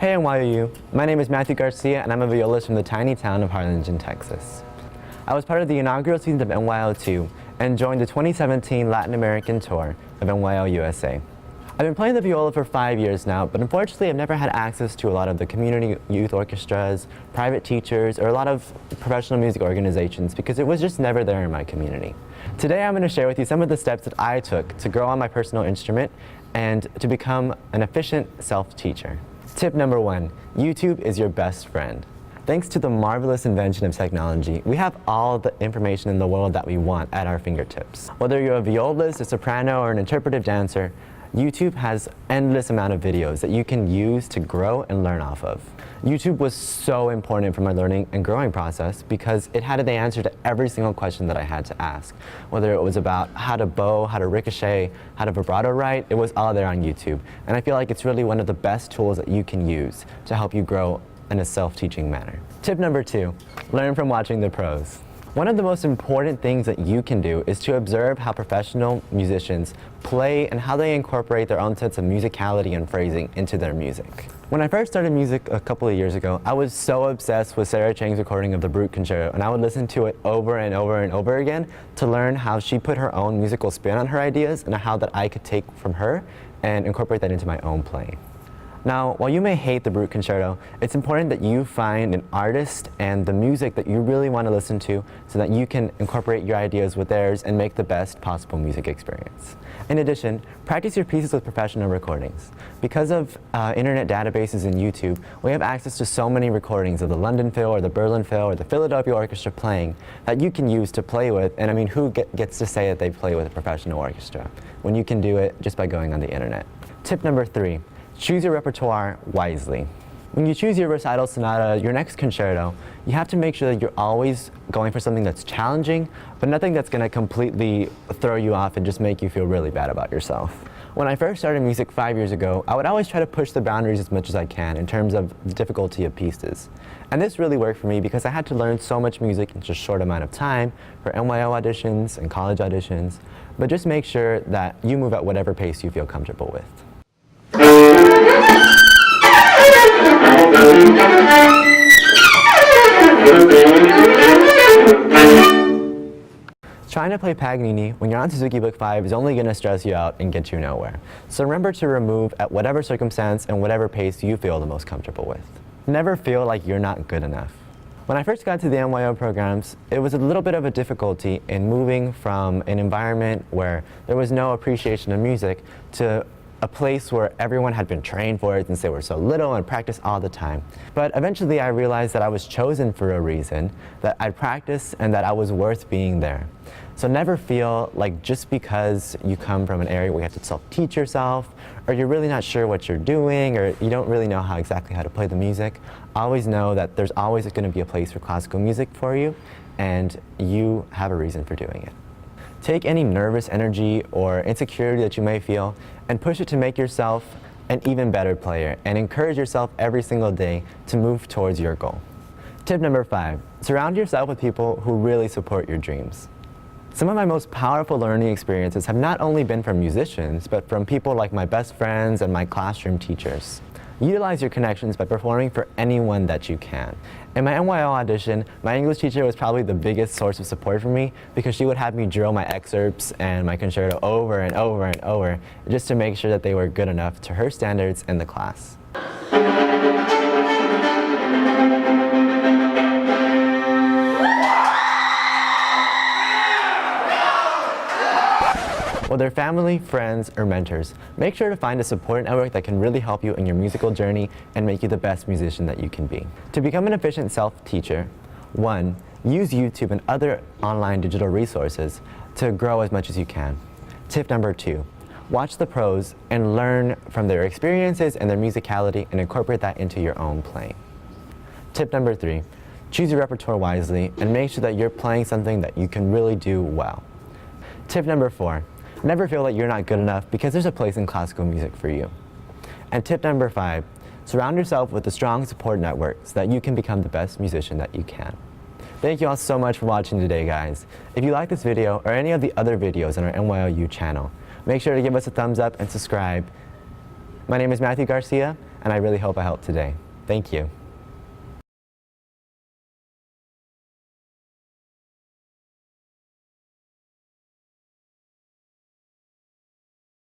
Hey NYO-U, my name is Matthew Garcia and I'm a violist from the tiny town of Harlingen, Texas. I was part of the inaugural season of NYO-2 and joined the 2017 Latin American tour of NYO-USA. I've been playing the viola for 5 years now, but unfortunately I've never had access to a lot of the community youth orchestras, private teachers, or a lot of professional music organizations because it was just never there in my community. Today I'm going to share with you some of the steps that I took to grow on my personal instrument and to become an efficient self-teacher. Tip number 1, YouTube is your best friend. Thanks to the marvelous invention of technology, we have all the information in the world that we want at our fingertips. Whether you're a violist, a soprano, or an interpretive dancer, YouTube has endless amount of videos that you can use to grow and learn off of. YouTube was so important for my learning and growing process because it had the answer to every single question that I had to ask. Whether it was about how to bow, how to ricochet, how to vibrato right, it was all there on YouTube. And I feel like it's really one of the best tools that you can use to help you grow in a self-teaching manner. Tip number 2, learn from watching the pros. One of the most important things that you can do is to observe how professional musicians play and how they incorporate their own sense of musicality and phrasing into their music. When I first started music a couple of years ago, I was so obsessed with Sarah Chang's recording of the Brut Concerto, and I would listen to it over and over and over again to learn how she put her own musical spin on her ideas and how that I could take from her and incorporate that into my own playing. Now, while you may hate the Brut Concerto, it's important that you find an artist and the music that you really want to listen to so that you can incorporate your ideas with theirs and make the best possible music experience. In addition, practice your pieces with professional recordings. Because of internet databases and YouTube, we have access to so many recordings of the London Phil or the Berlin Phil or the Philadelphia Orchestra playing that you can use to play with, and I mean, who gets to say that they play with a professional orchestra when you can do it just by going on the internet. Tip number 3. Choose your repertoire wisely. When you choose your recital sonata, your next concerto, you have to make sure that you're always going for something that's challenging, but nothing that's going to completely throw you off and just make you feel really bad about yourself. When I first started music 5 years ago, I would always try to push the boundaries as much as I can in terms of the difficulty of pieces. And this really worked for me because I had to learn so much music in just a short amount of time for NYO auditions and college auditions, but just make sure that you move at whatever pace you feel comfortable with. Trying to play Paganini when you're on Suzuki Book 5 is only going to stress you out and get you nowhere. So remember to remove at whatever circumstance and whatever pace you feel the most comfortable with. Never feel like you're not good enough. When I first got to the NYO programs, it was a little bit of a difficulty in moving from an environment where there was no appreciation of music to a place where everyone had been trained for it since they were so little and practiced all the time. But eventually I realized that I was chosen for a reason, that I'd practiced and that I was worth being there. So never feel like just because you come from an area where you have to self-teach yourself, or you're really not sure what you're doing, or you don't really know exactly how to play the music, always know that there's always going to be a place for classical music for you, and you have a reason for doing it. Take any nervous energy or insecurity that you may feel and push it to make yourself an even better player and encourage yourself every single day to move towards your goal. Tip number 5, surround yourself with people who really support your dreams. Some of my most powerful learning experiences have not only been from musicians, but from people like my best friends and my classroom teachers. Utilize your connections by performing for anyone that you can. In my NYO audition, my English teacher was probably the biggest source of support for me because she would have me drill my excerpts and my concerto over and over and over just to make sure that they were good enough to her standards in the class. Whether family, friends, or mentors, make sure to find a support network that can really help you in your musical journey and make you the best musician that you can be. To become an efficient self-teacher, 1, use YouTube and other online digital resources to grow as much as you can. Tip number 2, watch the pros and learn from their experiences and their musicality and incorporate that into your own playing. Tip number 3, choose your repertoire wisely and make sure that you're playing something that you can really do well. Tip number 4, never feel that you're not good enough because there's a place in classical music for you. And tip number 5, surround yourself with a strong support network so that you can become the best musician that you can. Thank you all so much for watching today, guys. If you like this video or any of the other videos on our NYO-U channel, make sure to give us a thumbs up and subscribe. My name is Matthew Garcia, and I really hope I helped today. Thank you.